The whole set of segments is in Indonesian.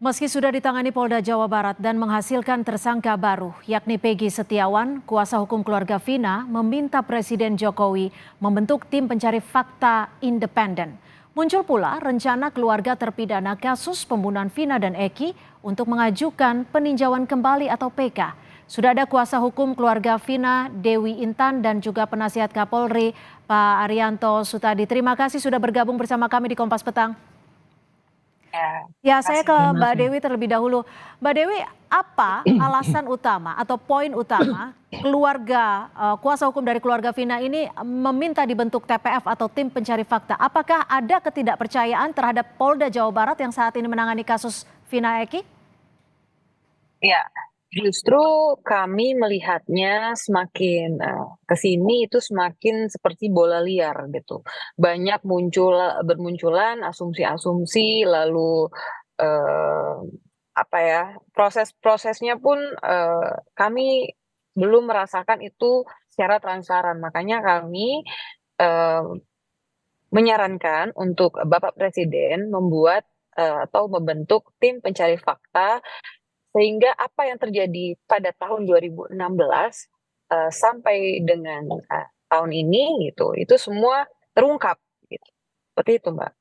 Meski sudah ditangani Polda Jawa Barat dan menghasilkan tersangka baru, yakni Peggy Setiawan, kuasa hukum keluarga Vina meminta Presiden Jokowi membentuk tim pencari fakta independen. Muncul pula rencana keluarga terpidana kasus pembunuhan Vina dan Eki untuk mengajukan peninjauan kembali atau PK. Sudah ada kuasa hukum keluarga Vina, Dewi Intan, dan juga penasihat Kapolri, Pak Arianto Sutadi. Terima kasih sudah bergabung bersama kami di Kompas Petang. Ya, saya ke Mbak Dewi terlebih dahulu. Mbak Dewi, apa alasan utama atau poin utama keluarga kuasa hukum dari keluarga Vina ini meminta dibentuk TPF atau tim pencari fakta? Apakah ada ketidakpercayaan terhadap Polda Jawa Barat yang saat ini menangani kasus Vina Eki? Ya, justru kami melihatnya semakin ke sini itu semakin seperti bola liar gitu. Banyak bermunculan asumsi-asumsi, lalu eh, apa ya, proses-prosesnya pun kami belum merasakan itu secara transparan. Makanya kami eh, menyarankan untuk Bapak Presiden membuat atau membentuk tim pencari fakta sehingga apa yang terjadi pada tahun 2016 sampai dengan tahun ini gitu, itu semua terungkap gitu. Seperti itu, Mbak.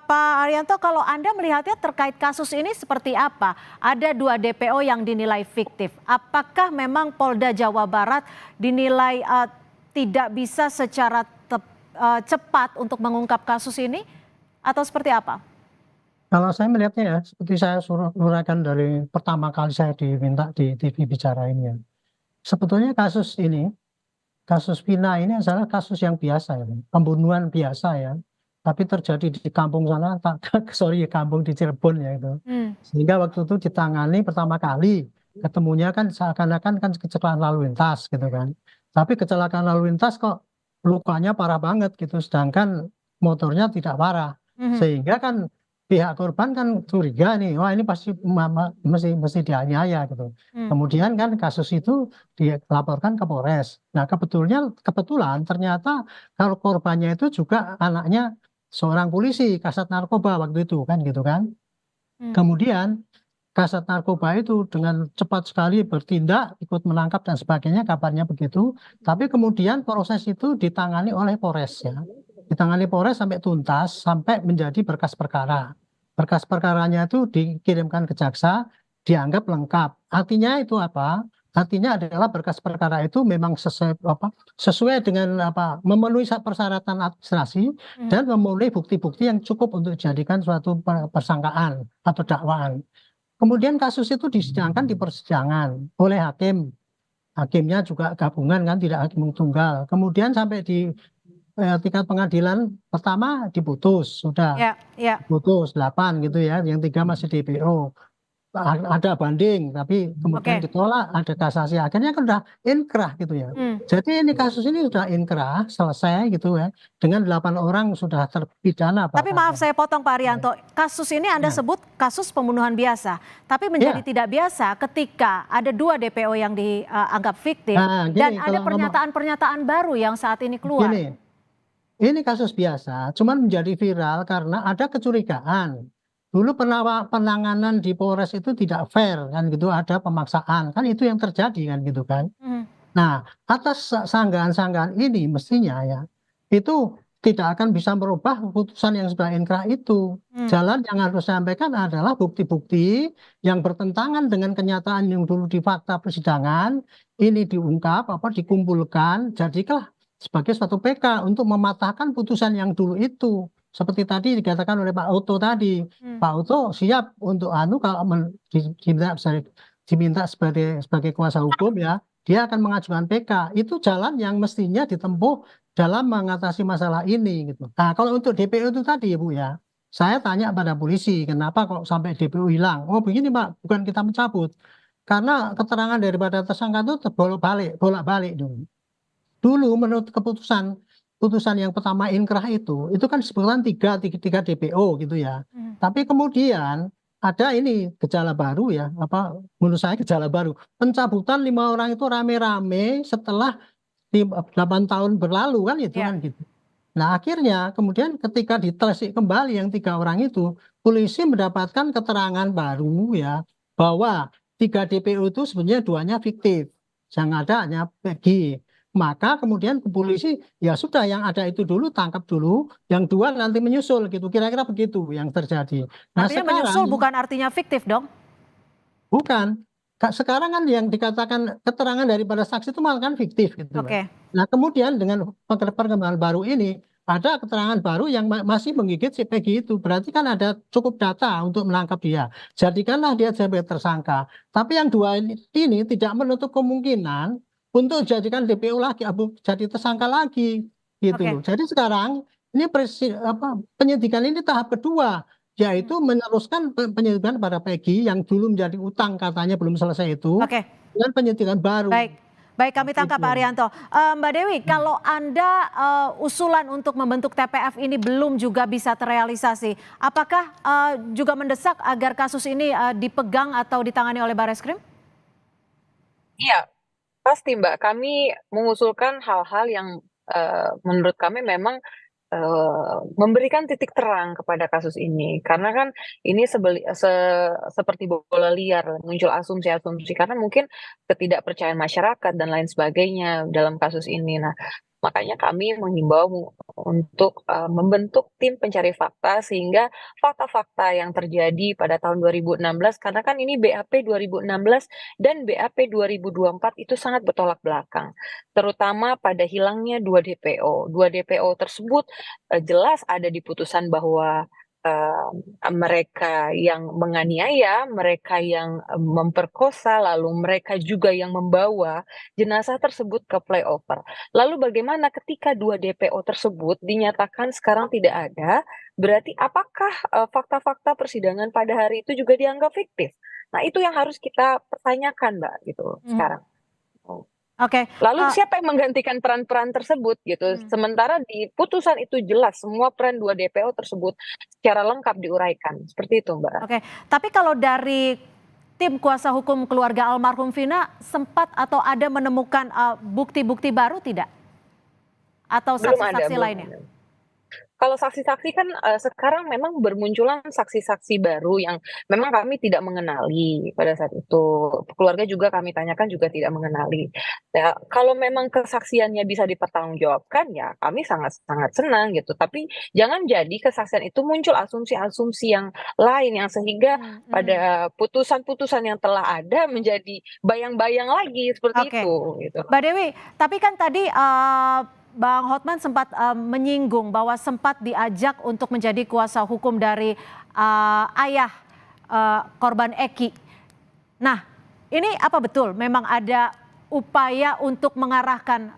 Pak Arianto, kalau Anda melihatnya terkait kasus ini seperti apa? Ada 2 DPO yang dinilai fiktif. Apakah memang Polda Jawa Barat dinilai tidak bisa secara cepat untuk mengungkap kasus ini? Atau seperti apa? Kalau saya melihatnya ya, seperti saya uraikan dari pertama kali saya diminta di TV bicara ini ya. Sebetulnya kasus ini, kasus Vina ini adalah kasus yang biasa ya, pembunuhan biasa ya. Tapi terjadi di kampung sana, sorry kampung di Cirebon ya itu. Sehingga waktu itu ditangani pertama kali, ketemunya kan seakan-akan kan kecelakaan lalu lintas gitu kan. Tapi kecelakaan lalu lintas kok lukanya parah banget gitu, sedangkan motornya tidak parah. Sehingga kan pihak korban kan curiga nih, wah ini pasti mesti dianiaya gitu. Kemudian kan kasus itu dilaporkan ke Polres. Nah kebetulan ternyata kalau korbannya itu juga anaknya seorang polisi Kasat Narkoba waktu itu kan gitu kan. Kemudian Kasat Narkoba itu dengan cepat sekali bertindak, ikut menangkap dan sebagainya, kabarnya begitu. Tapi kemudian proses itu ditangani oleh Polres ya. Ditangani Polres sampai tuntas, sampai menjadi berkas perkara. Berkas perkaranya itu dikirimkan ke jaksa, dianggap lengkap. Artinya itu apa? Artinya adalah berkas perkara itu memang sesuai dengan memenuhi persyaratan administrasi dan memenuhi bukti-bukti yang cukup untuk dijadikan suatu persangkaan atau dakwaan. Kemudian kasus itu disidangkan di persidangan oleh hakim. Hakimnya juga gabungan kan, tidak hakim tunggal. Kemudian sampai di tingkat pengadilan pertama diputus, sudah putus 8 gitu ya, yang 3 masih DPO. Ada banding, tapi kemudian ditolak, ada kasasi, akhirnya kan sudah inkrah gitu ya. Jadi ini kasus ini sudah inkrah, selesai gitu ya, dengan 8 orang sudah terpidana. Tapi maaf saya potong Pak Arianto, kasus ini Anda sebut kasus pembunuhan biasa, tapi menjadi tidak biasa ketika ada 2 DPO yang dianggap fiktif dan ada pernyataan-pernyataan baru yang saat ini keluar. Ini kasus biasa, cuman menjadi viral karena ada kecurigaan. Dulu penanganan di Polres itu tidak fair kan gitu, ada pemaksaan kan, itu yang terjadi kan gitu kan. Nah atas sanggahan-sanggahan ini mestinya ya itu tidak akan bisa merubah putusan yang sudah inkrah itu. Jalan yang harus disampaikan adalah bukti-bukti yang bertentangan dengan kenyataan yang dulu di fakta persidangan ini diungkap, dikumpulkan, jadilah sebagai suatu PK untuk mematahkan putusan yang dulu itu. Seperti tadi dikatakan oleh Pak Oto tadi, Pak Oto siap untuk kalau diminta sebagai kuasa hukum ya, dia akan mengajukan PK. Itu jalan yang mestinya ditempuh dalam mengatasi masalah ini gitu. Nah kalau untuk DPO itu tadi ya Bu ya, saya tanya pada polisi kenapa kok sampai DPO hilang. Oh begini Pak, bukan kita mencabut, karena keterangan daripada tersangka itu bolak-balik dulu. Dulu menurut putusan yang pertama inkrah itu kan sebetulnya tiga DPO gitu ya. Tapi kemudian ada ini gejala baru ya, menurut saya gejala baru. Pencabutan 5 orang itu rame-rame setelah 8 tahun berlalu kan itu kan gitu. Nah, akhirnya kemudian ketika ditelisik kembali yang 3 orang itu, polisi mendapatkan keterangan baru ya bahwa 3 DPO itu sebenarnya 2-nya fiktif, yang ada hanya Peggy. Maka kemudian ke polisi ya sudah yang ada itu dulu tangkap dulu, yang 2 nanti menyusul gitu. Kira-kira begitu yang terjadi. Nah, Artinya menyusul sekarang bukan artinya fiktif dong? bukan. Sekarang kan yang dikatakan keterangan daripada saksi itu malah kan fiktif gitu, Mbak. Oke, Nah, kemudian dengan perkembangan baru ini, ada keterangan baru yang masih menggigit si Peggy itu. Berarti kan ada cukup data untuk menangkap dia. Jadikanlah dia sebagai tersangka. Tapi yang 2 ini tidak menutup kemungkinan untuk jadikan DPO lagi, jadi tersangka lagi, gitu oke. loh. Jadi sekarang ini penyidikan ini tahap kedua, yaitu meneruskan penyidikan pada Peggy yang dulu menjadi utang katanya belum selesai itu, Oke, dengan penyidikan baru. baik. Baik, kami tangkap Pak Itu. Arianto. Mbak Dewi, kalau Anda usulan untuk membentuk TPF ini belum juga bisa terrealisasi, apakah juga mendesak agar kasus ini dipegang atau ditangani oleh Barreskrim? Iya, pasti Mbak. Kami mengusulkan hal-hal yang menurut kami memang memberikan titik terang kepada kasus ini, karena kan ini seperti bola liar, muncul asumsi-asumsi karena mungkin ketidakpercayaan masyarakat dan lain sebagainya dalam kasus ini. Nah, makanya kami menghimbau untuk membentuk tim pencari fakta sehingga fakta-fakta yang terjadi pada tahun 2016, karena kan ini BAP 2016 dan BAP 2024 itu sangat bertolak belakang, terutama pada hilangnya 2 DPO. 2 DPO tersebut jelas ada di putusan bahwa mereka yang menganiaya, mereka yang memperkosa, lalu mereka juga yang membawa jenazah tersebut ke flyover. Lalu bagaimana ketika 2 DPO tersebut dinyatakan sekarang tidak ada, berarti apakah fakta-fakta persidangan pada hari itu juga dianggap fiktif? Nah, itu yang harus kita pertanyakan, Mbak, gitu sekarang. Oke, Lalu siapa yang menggantikan peran-peran tersebut gitu? Sementara di putusan itu jelas semua peran 2 DPO tersebut secara lengkap diuraikan. Seperti itu, Mbak. oke. Tapi kalau dari tim kuasa hukum keluarga almarhum Vina sempat atau ada menemukan bukti-bukti baru tidak? Atau Belum ada, saksi-saksi belum lainnya? ada. Kalau saksi-saksi kan sekarang memang bermunculan saksi-saksi baru yang memang kami tidak mengenali pada saat itu. Keluarga juga kami tanyakan juga tidak mengenali. Ya, kalau memang kesaksiannya bisa dipertanggungjawabkan ya kami sangat-sangat senang gitu. Tapi jangan jadi kesaksian itu muncul asumsi-asumsi yang lain yang sehingga pada putusan-putusan yang telah ada menjadi bayang-bayang lagi seperti Oke. itu gitu. Mbak Dewi, tapi kan tadi Bang Hotman sempat menyinggung bahwa sempat diajak untuk menjadi kuasa hukum dari ayah korban Eki. Nah, ini apa betul memang ada upaya untuk mengarahkan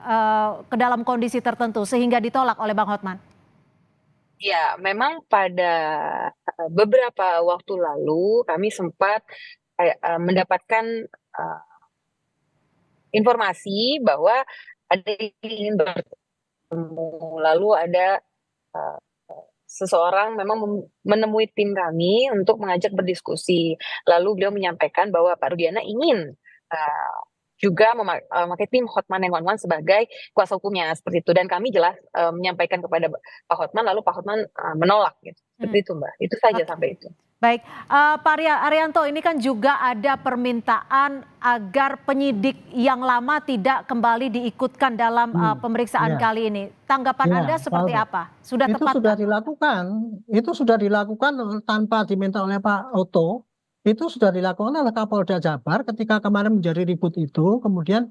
ke dalam kondisi tertentu sehingga ditolak oleh Bang Hotman? Ya, memang pada beberapa waktu lalu kami sempat mendapatkan informasi bahwa ada yang ingin bertemu, lalu ada seseorang memang menemui tim kami untuk mengajak berdiskusi. Lalu beliau menyampaikan bahwa Pak Rudiana ingin juga memakai tim Hotman 911 sebagai kuasa hukumnya seperti itu, dan kami jelas menyampaikan kepada Pak Hotman, lalu Pak Hotman menolak gitu. Seperti itu, Mbak. Itu saja sampai itu. Baik, Pak Arianto, ini kan juga ada permintaan agar penyidik yang lama tidak kembali diikutkan dalam pemeriksaan kali ini. Tanggapan Anda seperti apa? Sudah tepat? Itu sudah dilakukan. Itu sudah dilakukan tanpa diminta oleh Pak Oto. Itu sudah dilakukan oleh Kapolda Jabar ketika kemarin menjadi ribut itu. Kemudian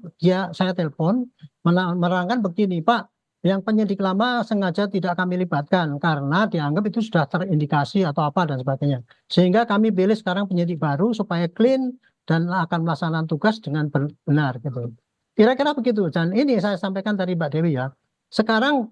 saya telepon menerangkan begini, Pak, yang penyidik lama sengaja tidak kami libatkan karena dianggap itu sudah terindikasi atau apa dan sebagainya. Sehingga kami pilih sekarang penyidik baru supaya clean dan akan melaksanakan tugas dengan benar gitu. Kira-kira begitu. Dan ini saya sampaikan tadi Mbak Dewi ya. Sekarang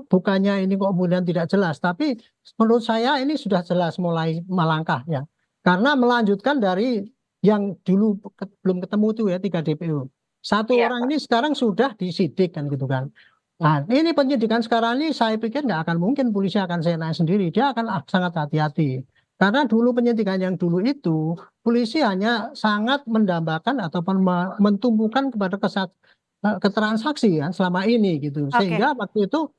bukannya ini kok kemudian tidak jelas, tapi menurut saya ini sudah jelas mulai melangkah ya. Karena melanjutkan dari yang dulu belum ketemu itu ya 3 DPO. Satu orang ini sekarang sudah disidik kan gitu kan. Nah, ini penyidikan sekarang ini saya pikir nggak akan mungkin polisi akan senang sendiri. Dia akan sangat hati-hati. Karena dulu penyidikan yang dulu itu, polisi hanya sangat mendambakan ataupun mentumbuhkan kepada keterangan saksi kan selama ini gitu. Sehingga waktu itu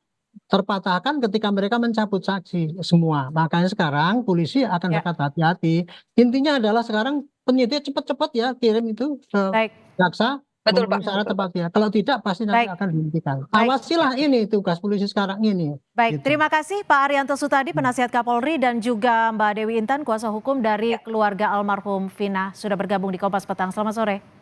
terpatahkan ketika mereka mencabut saksi semua. Makanya sekarang polisi akan Ya, sangat hati-hati. Intinya adalah sekarang penyidik cepat-cepat ya kirim itu ke baik, jaksa Betul, memenuhi Pak. syarat Betul, Pak. tepat ya. Kalau tidak pasti nanti baik, akan dihentikan. baik. Awasilah ini tugas polisi sekarang ini. Baik, Gitu. terima kasih Pak Arianto Sutadi, penasihat Kapolri, dan juga Mbak Dewi Intan, kuasa hukum dari Ya. keluarga almarhum Vina, sudah bergabung di Kompas Petang. Selamat sore.